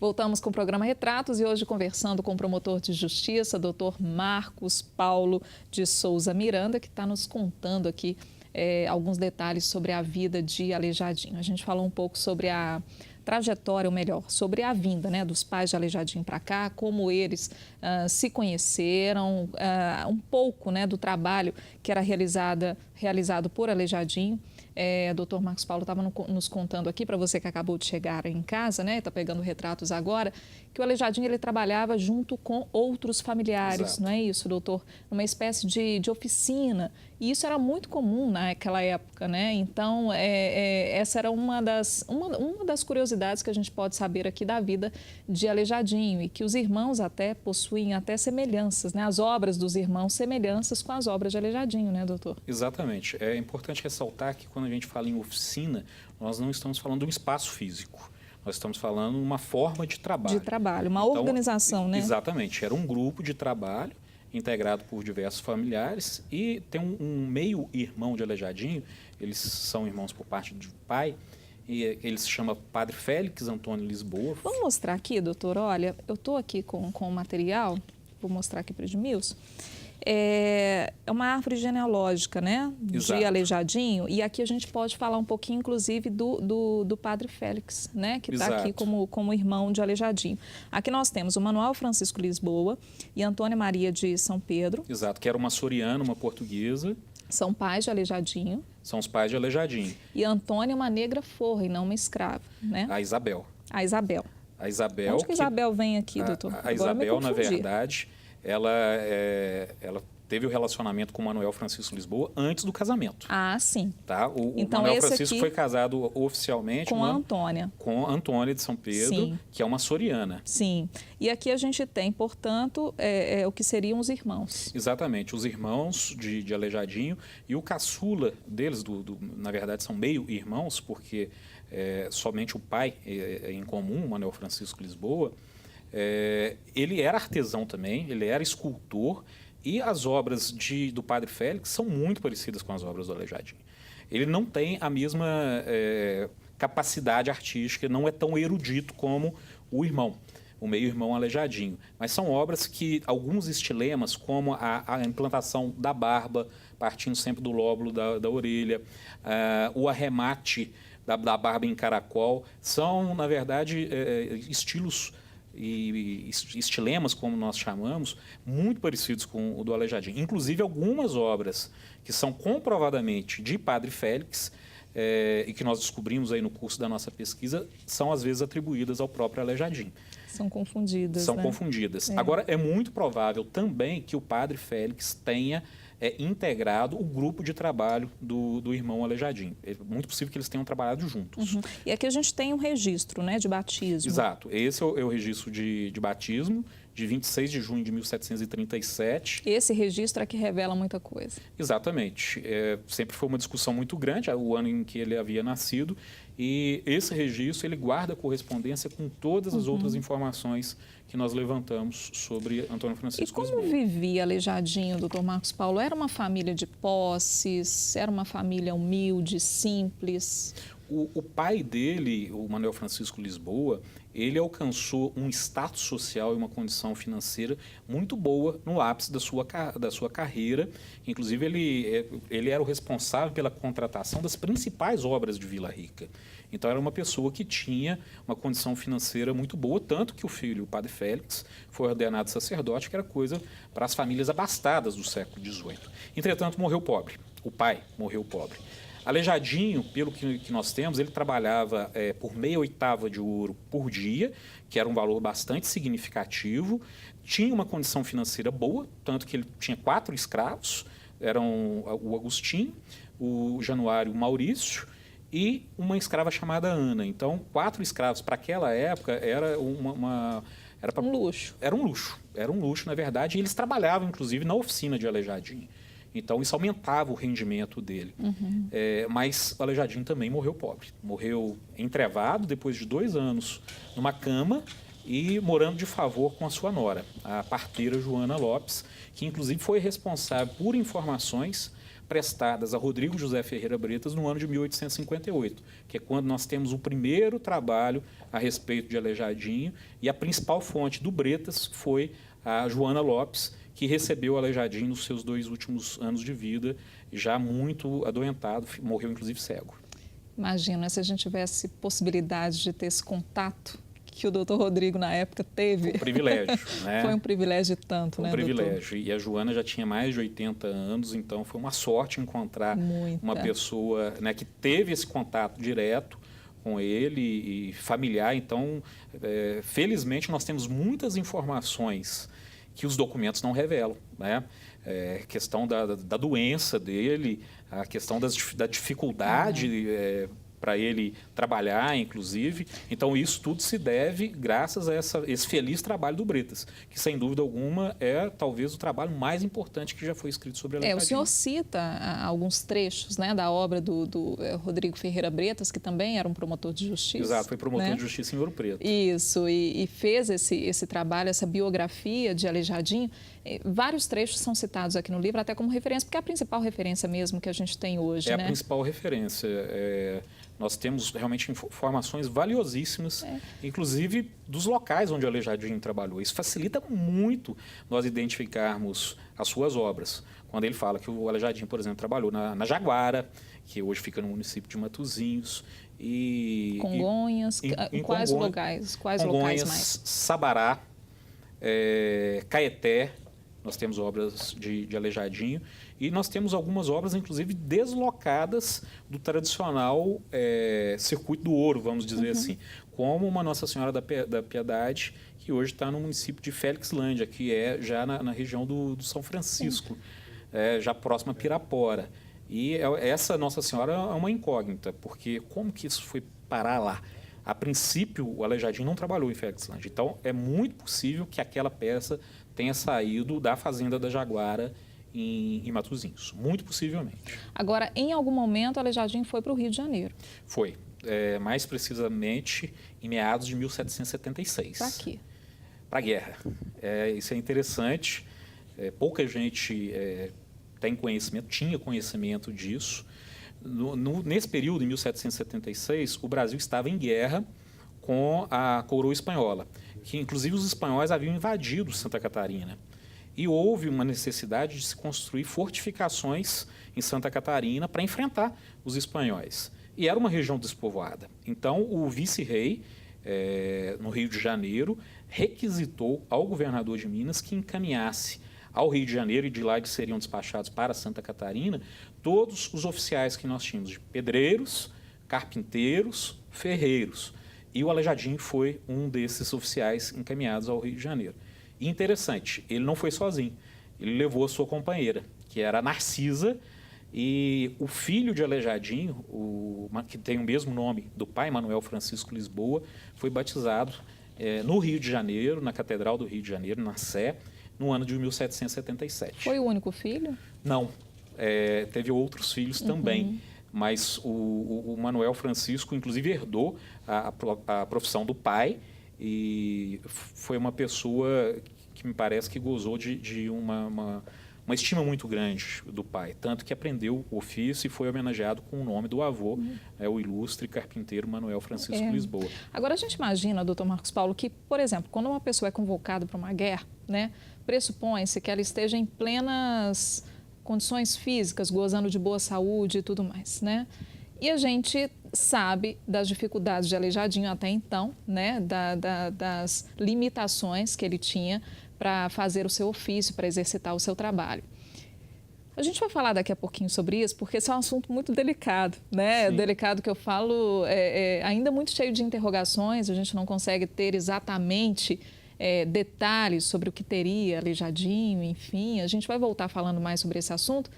Voltamos com o programa Retratos e hoje conversando com o promotor de justiça, doutor Marcos Paulo de Souza Miranda, que está nos contando aqui alguns detalhes sobre a vida de Aleijadinho. A gente falou um pouco sobre a trajetória, ou melhor, sobre a vinda, né, dos pais de Aleijadinho para cá, como eles se conheceram, um pouco, né, do trabalho que era realizado por Aleijadinho. Dr. Marcos Paulo estava nos contando aqui, para você que acabou de chegar em casa, né, está pegando retratos agora, que o Aleijadinho ele trabalhava junto com outros familiares. Exato. Não é isso, doutor? Uma espécie de oficina. E isso era muito comum naquela época, né? Então, essa era uma das curiosidades que a gente pode saber aqui da vida de Aleijadinho, e que os irmãos até possuem até semelhanças, né? As obras dos irmãos, semelhanças com as obras de Aleijadinho, né, doutor? Exatamente. É importante ressaltar que quando a gente fala em oficina, nós não estamos falando de um espaço físico. Nós estamos falando de uma forma de trabalho. De trabalho, uma organização, né? Exatamente. Era um grupo de trabalho integrado por diversos familiares e tem um meio-irmão de Aleijadinho, eles são irmãos por parte de pai, e ele se chama Padre Félix Antônio Lisboa. Vamos mostrar aqui, doutor? Olha, eu estou aqui com o material, vou mostrar aqui para o Edmilson. É uma árvore genealógica, né, Exato. de Aleijadinho, e aqui a gente pode falar um pouquinho, inclusive, do Padre Félix, né, que está aqui como irmão de Aleijadinho. Aqui nós temos o Manuel Francisco Lisboa e Antônia Maria de São Pedro. Exato, que era uma açoriana, uma portuguesa. São pais de Aleijadinho. São os pais de Aleijadinho. E Antônia é uma negra forra e não uma escrava, né? A Isabel. A Isabel. A Isabel. Onde que Isabel vem aqui, doutor? A Isabel, na verdade, ela teve o relacionamento com o Manuel Francisco Lisboa antes do casamento. Ah, sim. Tá? Então, Manuel Francisco foi casado oficialmente com a Antônia. Com a Antônia de São Pedro, sim, que é uma açoriana. Sim. E aqui a gente tem, portanto, o que seriam os irmãos. Exatamente, os irmãos de Aleijadinho e o caçula deles, na verdade são meio-irmãos, porque somente o pai é em comum, o Manuel Francisco Lisboa. Ele era artesão também, ele era escultor, e as obras do Padre Félix são muito parecidas com as obras do Aleijadinho. Ele não tem a mesma capacidade artística, não é tão erudito como o irmão, o meio-irmão Aleijadinho. Mas são obras que, alguns estilemas, como a implantação da barba, partindo sempre do lóbulo da orelha, o arremate da barba em caracol, são, na verdade, estilos e estilemas, como nós chamamos, muito parecidos com o do Aleijadinho. Inclusive, algumas obras que são comprovadamente de Padre Félix e que nós descobrimos aí no curso da nossa pesquisa, são às vezes atribuídas ao próprio Aleijadinho. São confundidas, São confundidas. Agora, é muito provável também que o Padre Félix tenha integrado o grupo de trabalho do irmão Aleijadinho. É muito possível que eles tenham trabalhado juntos. Uhum. E aqui a gente tem um registro, né, de batismo. Exato. Esse é o registro de batismo, de 26 de junho de 1737. Esse registro é que revela muita coisa. Exatamente. Sempre foi uma discussão muito grande, o ano em que ele havia nascido, e esse registro ele guarda correspondência com todas as outras informações que nós levantamos sobre Antônio Francisco Lisboa. E como vivia Aleijadinho, doutor Marcos Paulo? Era uma família de posses? Era uma família humilde, simples? O pai dele, o Manuel Francisco Lisboa, ele alcançou um status social e uma condição financeira muito boa no ápice da sua carreira. Inclusive, ele era o responsável pela contratação das principais obras de Vila Rica. Então, era uma pessoa que tinha uma condição financeira muito boa, tanto que o filho, o Padre Félix, foi ordenado sacerdote, que era coisa para as famílias abastadas do século XVIII. Entretanto, morreu pobre. O pai morreu pobre. Aleijadinho, pelo que nós temos, ele trabalhava por meia oitava de ouro por dia, que era um valor bastante significativo, tinha uma condição financeira boa, tanto que ele tinha 4 escravos, eram o Agostinho, o Januário, o Maurício e uma escrava chamada Ana. Então, 4 escravos para aquela época era um luxo. Era um luxo, na verdade, e eles trabalhavam, inclusive, na oficina de Aleijadinho. Então, isso aumentava o rendimento dele. Uhum. Mas o Aleijadinho também morreu pobre. Morreu entrevado, depois de 2 anos, numa cama e morando de favor com a sua nora, a parteira Joana Lopes, que inclusive foi responsável por informações prestadas a Rodrigo José Ferreira Bretas no ano de 1858, que é quando nós temos o primeiro trabalho a respeito de Aleijadinho, e a principal fonte do Bretas foi a Joana Lopes, que recebeu o Aleijadinho nos seus 2 últimos anos de vida, já muito adoentado, morreu inclusive cego. Imagina, se a gente tivesse possibilidade de ter esse contato que o doutor Rodrigo, na época, teve. Foi um privilégio, né? Foi um privilégio tanto, né, um privilégio. doutor? E a Joana já tinha mais de 80 anos, então foi uma sorte encontrar uma pessoa, né, que teve esse contato direto com ele e familiar. Então, felizmente, nós temos muitas informações que os documentos não revelam, né? Questão da doença dele, a questão da dificuldade para ele trabalhar, inclusive. Então, isso tudo se deve graças a esse feliz trabalho do Bretas, que, sem dúvida alguma, é talvez o trabalho mais importante que já foi escrito sobre Aleijadinho. O senhor cita alguns trechos, né, da obra do Rodrigo Ferreira Bretas, que também era um promotor de justiça. Exato, foi promotor de justiça em Ouro Preto. Isso, e fez esse trabalho, essa biografia de Aleijadinho. Vários trechos são citados aqui no livro, até como referência, porque é a principal referência mesmo que a gente tem hoje, né? É a principal referência. Nós temos realmente informações valiosíssimas, inclusive dos locais onde o Aleijadinho trabalhou. Isso facilita muito nós identificarmos as suas obras. Quando ele fala que o Aleijadinho, por exemplo, trabalhou na Jaguara, que hoje fica no município de Matosinhos, e Congonhas, em quais Congonhas, locais? Quais Congonhas, locais mais? Sabará, Caeté. Nós temos obras de Aleijadinho e nós temos algumas obras, inclusive, deslocadas do tradicional circuito do ouro, vamos dizer assim, como uma Nossa Senhora da Piedade, que hoje está no município de Félixlândia, que é já na região do São Francisco, já próxima a Pirapora. E essa Nossa Senhora é uma incógnita, porque como que isso foi parar lá? A princípio, o Aleijadinho não trabalhou em Félixlândia, então é muito possível que aquela peça tenha saído da fazenda da Jaguara em Matosinhos, muito possivelmente. Agora, em algum momento, o Aleijadinho foi para o Rio de Janeiro. Foi, mais precisamente em meados de 1776. Para quê? Para a guerra. Isso é interessante, pouca gente tinha conhecimento disso. Nesse período, em 1776, o Brasil estava em guerra com a coroa espanhola, que inclusive os espanhóis haviam invadido Santa Catarina. E houve uma necessidade de se construir fortificações em Santa Catarina para enfrentar os espanhóis. E era uma região despovoada. Então, o vice-rei, no Rio de Janeiro, requisitou ao governador de Minas que encaminhasse ao Rio de Janeiro, e de lá eles seriam despachados para Santa Catarina, todos os oficiais que nós tínhamos, de pedreiros, carpinteiros, ferreiros. E o Aleijadinho foi um desses oficiais encaminhados ao Rio de Janeiro. E interessante, ele não foi sozinho, ele levou a sua companheira, que era a Narcisa, e o filho de Aleijadinho, que tem o mesmo nome do pai, Manuel Francisco Lisboa, foi batizado no Rio de Janeiro, na Catedral do Rio de Janeiro, na Sé, no ano de 1777. Foi o único filho? Não, teve outros filhos também. Mas o Manuel Francisco, inclusive, herdou a profissão do pai e foi uma pessoa que me parece que gozou de uma estima muito grande do pai, tanto que aprendeu o ofício e foi homenageado com o nome do avô, o ilustre carpinteiro Manuel Francisco Lisboa. Agora, a gente imagina, doutor Marcos Paulo, que, por exemplo, quando uma pessoa é convocada para uma guerra, né, pressupõe-se que ela esteja em plenas condições físicas, gozando de boa saúde e tudo mais, né? E a gente sabe das dificuldades de Aleijadinho até então, né? Das limitações que ele tinha para fazer o seu ofício, para exercitar o seu trabalho. A gente vai falar daqui a pouquinho sobre isso, porque esse é um assunto muito delicado, né? Sim. Delicado que eu falo, ainda muito cheio de interrogações, a gente não consegue ter exatamente detalhes sobre o que teria Aleijadinho, enfim. A gente vai voltar falando mais sobre esse assunto,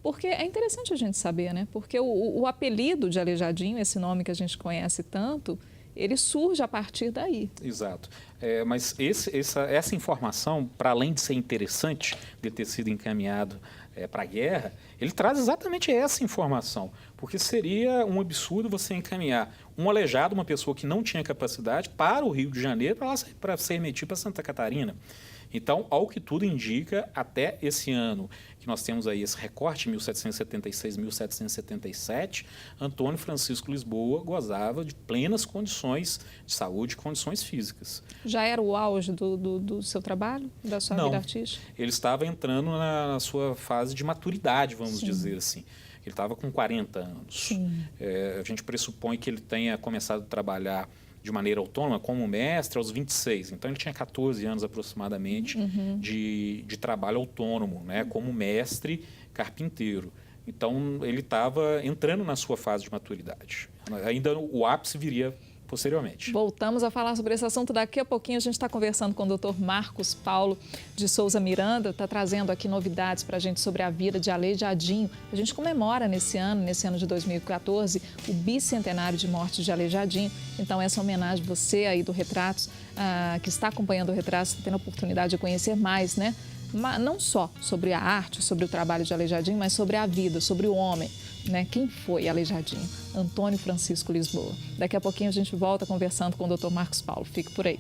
porque é interessante a gente saber, né? Porque o apelido de Aleijadinho, esse nome que a gente conhece tanto, ele surge a partir daí. Exato. Mas essa informação, para além de ser interessante de ter sido encaminhado para a guerra, ele traz exatamente essa informação, porque seria um absurdo você encaminhar um aleijado, uma pessoa que não tinha capacidade, para o Rio de Janeiro para ser remetido para Santa Catarina. Então, ao que tudo indica, até esse ano que nós temos aí esse recorte, 1776, 1777, Antônio Francisco Lisboa gozava de plenas condições de saúde e condições físicas. Já era o auge do seu trabalho, da sua vida artística? Ele estava entrando na sua fase de maturidade, vamos dizer assim. Ele estava com 40 anos. A gente pressupõe que ele tenha começado a trabalhar de maneira autônoma como mestre aos 26. Então, ele tinha 14 anos aproximadamente de trabalho autônomo, né, como mestre carpinteiro. Então, ele estava entrando na sua fase de maturidade. Ainda o ápice viria posteriormente. Voltamos a falar sobre esse assunto daqui a pouquinho. A gente está conversando com o Dr. Marcos Paulo de Souza Miranda, está trazendo aqui novidades para a gente sobre a vida de Aleijadinho. A gente comemora nesse ano de 2014, o bicentenário de morte de Aleijadinho. Então, essa homenagem, você aí do Retratos, que está acompanhando o Retratos, está tendo a oportunidade de conhecer mais, né? Não só sobre a arte, sobre o trabalho de Aleijadinho, mas sobre a vida, sobre o homem, né? Quem foi Aleijadinho? Antônio Francisco Lisboa. Daqui a pouquinho a gente volta conversando com o Dr. Marcos Paulo. Fique por aí.